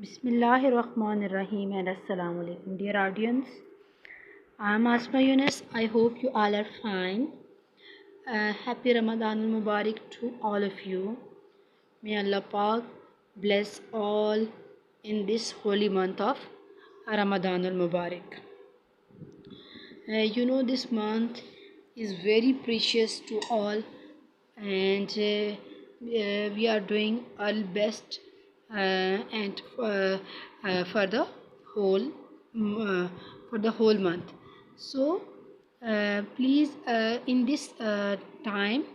Bismillahirrahmanirrahim and Assalamu alaikum. Dear audience, I am Asma Yunus. I hope you all are fine. Happy Ramadan al Mubarak to all of you. May Allah Pak bless all in this holy month of Ramadan al Mubarak. This month is very precious to all, and we are doing our best and for the whole for the whole month. So please in this time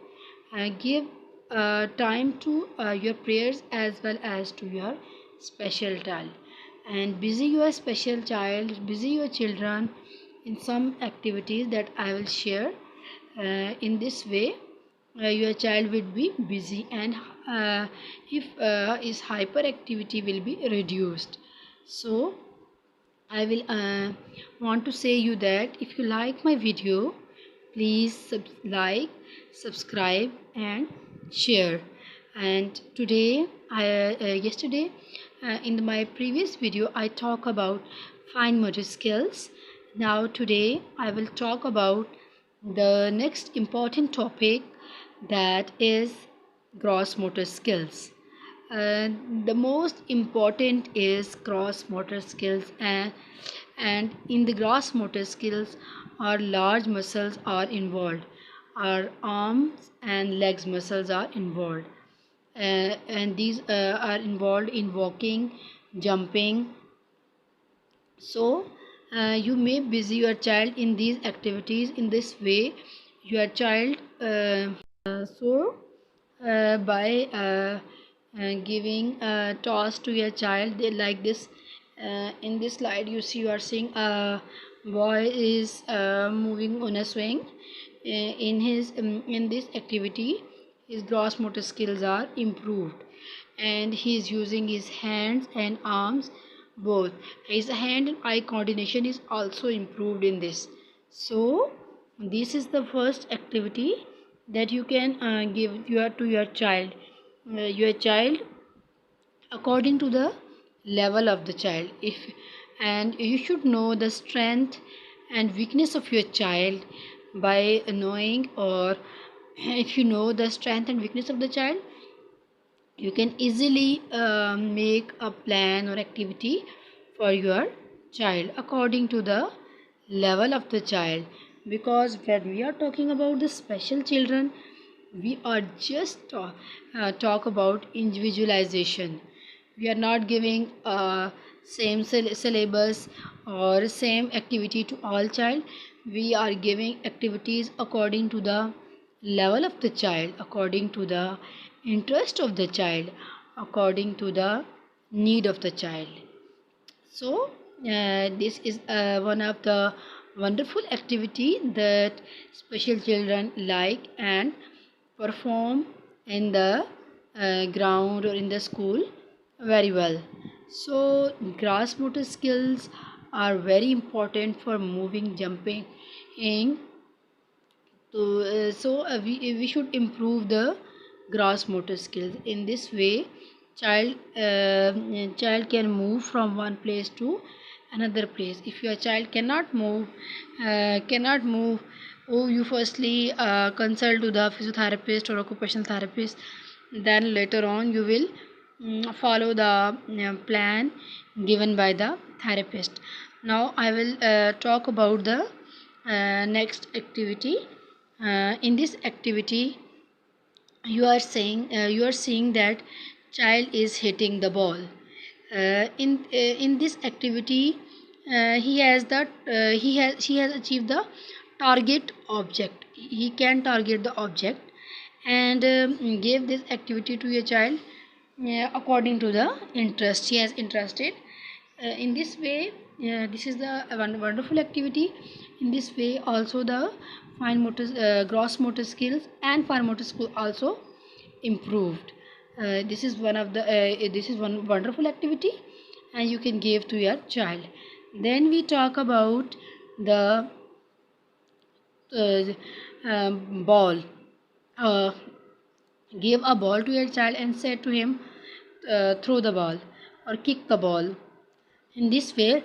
give time to your prayers as well as to your special child, and busy your special child, busy your children in some activities that I will share. In this way your child will be busy, and if his hyperactivity will be reduced. So I will want to say you that if you like my video, please like, subscribe and share. And today yesterday in my previous video I talk about fine motor skills. Now today I will talk about the next important topic, that is gross motor skills. The most important is gross motor skills, and in the gross motor skills our large muscles are involved, our arms and legs muscles are involved, and these are involved in walking, jumping. So you may busy your child in these activities. In this way your child by giving a toss to your child, they like this. In this slide you see, you are seeing a boy is moving on a swing. In this activity his gross motor skills are improved, and he is using his hands and arms both. His hand and eye coordination is also improved in this. So this is the first activity that you can give to your child. Your child according to the level of the child, if and you should know the strength and weakness of your child by knowing, or if you know the strength and weakness of the child, you can easily make a plan or activity for your child according to the level of the child. Because when we are talking about the special children, we are just talk about individualization. We are not giving same syllabus or same activity to all child. We are giving activities according to the level of the child, according to the interest of the child, according to the need of the child. So this is one of the wonderful activity that special children like and perform in the ground or in the school very well. So gross motor skills are very important for moving, jumping, we should improve the gross motor skills. In this way child can move from one place to another place. If your child cannot move, oh, you firstly consult to the physiotherapist or occupational therapist, then later on you will follow the plan given by the therapist. Now I will talk about the next activity. In this activity you are seeing that child is hitting the ball. In this activity he has achieved the target object. He can target the object, and give this activity to your child according to the interest he has interested. In this way this is the wonderful activity. In this way also the fine motor gross motor skills and fine motor skill also improved. This is one wonderful activity and you can give to your child. Then we talk about the ball. uh, Give a ball to your child and say to him, throw the ball. or kick the ball. In this way,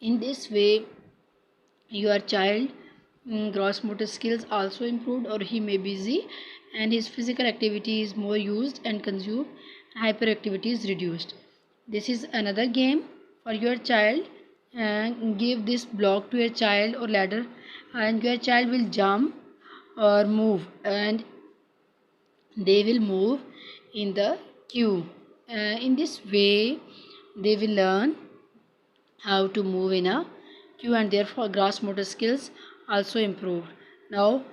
in this way, your child gross motor skills also improved, or he may be busy and his physical activity is more used and consumed, hyperactivity is reduced. This is another game for your child. Give this block to your child or ladder, and your child will jump or move, and they will move in the queue. In this way, they will learn how to move in a queue, and therefore gross motor skills also improved. Now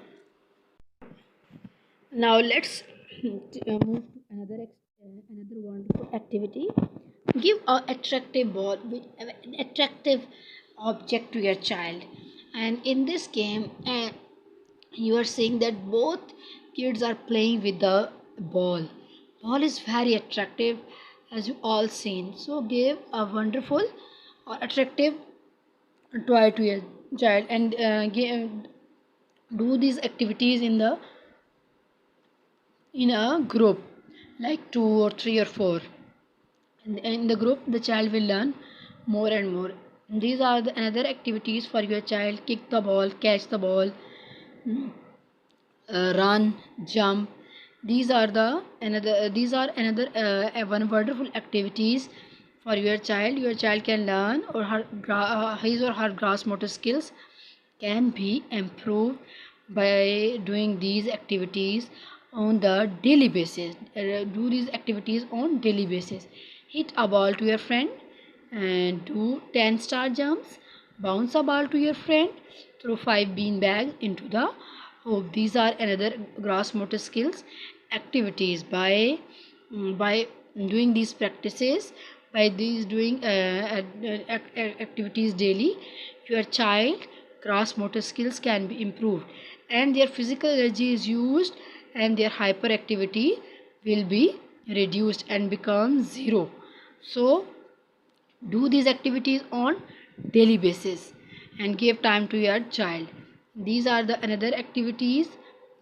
let's move to another wonderful activity. Give a attractive ball with an attractive object to your child, and in this game you are seeing that both kids are playing with the ball is very attractive, as you all seen. So give a wonderful or attractive toy to your child, and do these activities in a group, like two or three or four. And in the group, the child will learn more and more. These are the another activities for your child: kick the ball, catch the ball, run, jump. These are another one wonderful activities for your child. Your child can learn, or his or her gross motor skills can be improved by doing these activities on the daily basis. Do these activities on daily basis. Hit a ball to your friend and do 10 star jumps. Bounce a ball to your friend. Throw 5 bean bags into the hoop. These are another gross motor skills activities. By doing these practices, by these doing activities daily, your child gross motor skills can be improved, and their physical energy is used, and their hyperactivity will be reduced and become zero. So do these activities on daily basis and give time to your child. These are the another activities,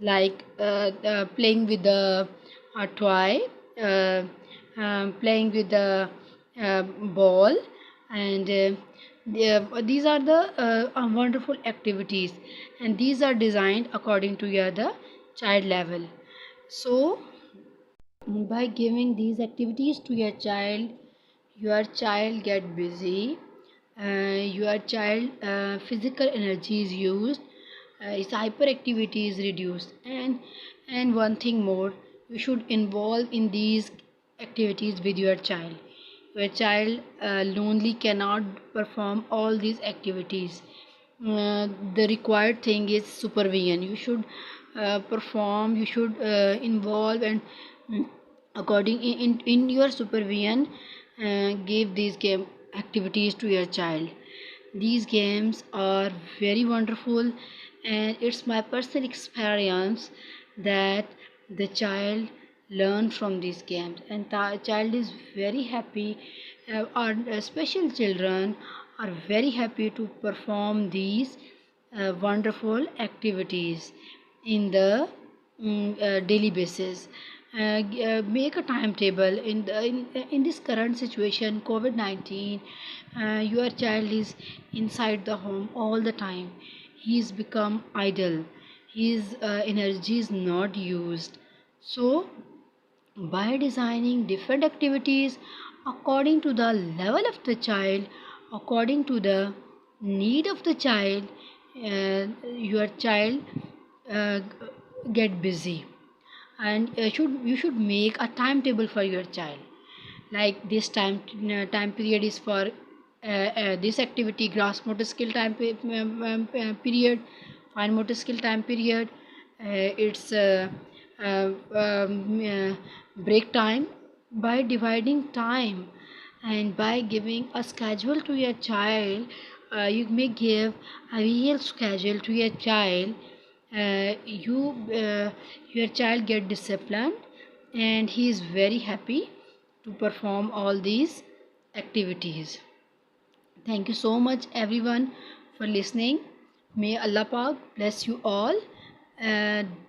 like playing with the toy, uh, playing with the ball, and these are the wonderful activities, and these are designed according to your the child level. So by giving these activities to your child get busy, your child physical energy is used, its hyperactivity is reduced, and one thing more, you should involve in these activities with your child. Your child lonely cannot perform all these activities. The required thing is supervision. You should perform, you should involve, and according in your supervision, give these game activities to your child. These games are very wonderful, and it's my personal experience that the child learn from these games, and the child is very happy. Our special children are very happy to perform these wonderful activities in the daily basis. Make a timetable in this current situation, COVID-19. Your child is inside the home all the time. He's become idle. His energy is not used. So by designing different activities according to the level of the child, according to the need of the child, your child uh, get busy. And you should make a timetable for your child, like this time period is for this activity, gross motor skill period, fine motor skill time period, it's uh, um, uh, break time. By dividing time and by giving a schedule to your child, you may give a real schedule to your child. Your child get disciplined, and he is very happy to perform all these activities. Thank you so much everyone for listening. May Allah Pak bless you all.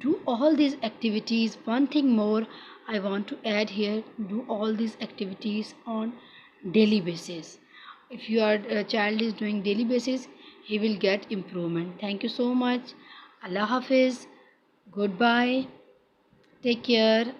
Do all these activities. One thing more, I want to add here, do all these activities on daily basis. If your child is doing daily basis, he will get improvement. Thank you so much. Allah Hafiz. Goodbye. Take care.